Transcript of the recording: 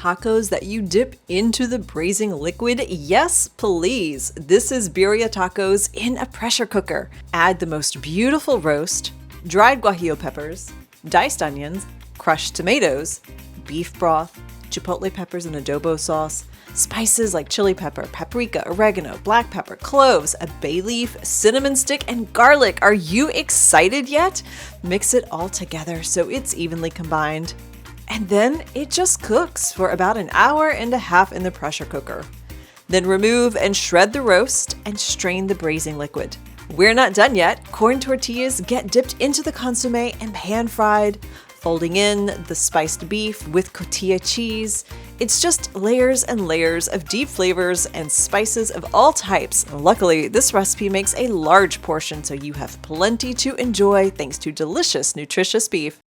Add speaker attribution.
Speaker 1: tacos that you dip into the braising liquid? Yes, please. This is Birria Tacos in a pressure cooker. Add the most beautiful roast, dried guajillo peppers, diced onions, crushed tomatoes, beef broth, chipotle peppers and adobo sauce, spices like chili pepper, paprika, oregano, black pepper, cloves, a bay leaf, cinnamon stick, and garlic. Are you excited yet? Mix it all together so it's evenly combined. And then it just cooks for about an hour and a half in the pressure cooker. Then remove and shred the roast and strain the braising liquid. We're not done yet. Corn tortillas get dipped into the consomme and pan-fried, folding in the spiced beef with cotija cheese. It's just layers and layers of deep flavors and spices of all types. Luckily, this recipe makes a large portion, so you have plenty to enjoy thanks to delicious, nutritious beef.